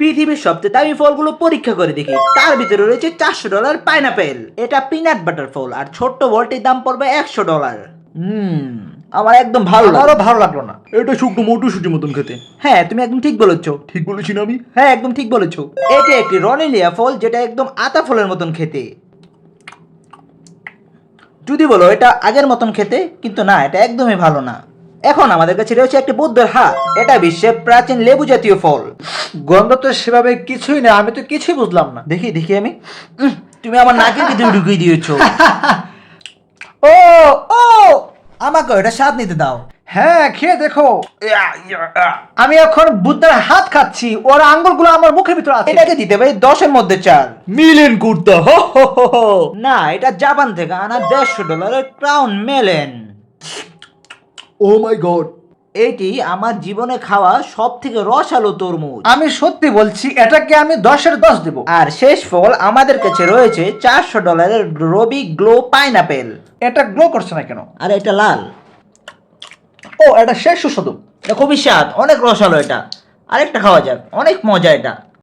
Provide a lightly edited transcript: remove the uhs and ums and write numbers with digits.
পৃথিবীর সবচেয়ে দামি ফলগুলো পরীক্ষা করে দেখি, তার ভিতরে রয়েছে $400 পাইনাপেল। এটা পিনাট বাটার ফল, আর ছোট্ট বলটির দাম পড়বে $100। আমার একদম ভালো লাগে। আমারও ভালো লাগলো না, এটা শুকনো মটরশুটির মতন খেতে। হ্যাঁ, তুমি একদম ঠিক বলেছো। ঠিক বলেছি না আমি? হ্যাঁ, একদম ঠিক বলেছো। এটি একটি রনেলিয়া ফল, যেটা একদম আতা ফলের মতন খেতে। যদি বলো এটা আগের মতন খেতে, কিন্তু না, এটা একদমই ভালো না। এখন আমাদের কাছে রয়েছে একটি বৌদ্ধের হাত। এটা বিশ্বের প্রাচীন লেবু জাতীয় ফল। গন্ধ তো সেভাবে কিছুই না, আমি তো কিছুই বুঝলাম না। দেখি দেখি আমি। তুমি আমার নাকের ভিতরে ঢুকিয়ে দিয়েছো। ও ও, আমাকে এটা স্বাদ নিতে দাও। হ্যাঁ, খেয়ে দেখো। আমি এখন বুদ্ধের হাত খাচ্ছি, ওর আঙ্গুলগুলো আমার মুখের ভিতরে আছে। এটাকে দিতে পারি 10-এর মধ্যে 4। মিলেন কুর্তা, হো হো হো হো। না, এটা জাপান থেকে আনা $150 ক্রাউন মেলেন। ও মাই গড। এটি আমার জীবনে খাওয়া সব থেকে রসালো তরমুজ। আমি সত্যি বলছি, এটাকে আমি 10-এর 10 দেব। আর শেষ ফল আমাদের কাছে রয়েছে $400 রবি গ্লো পাইনাপেল। এটা গ্লো করছে না কেন? আর এটা লাল। ও, এটা শেষ সুস্বাদু। এটা খুবই স্বাদ, অনেক রসালো এটা। আরেকটা খাওয়া যাক, অনেক মজা এটা।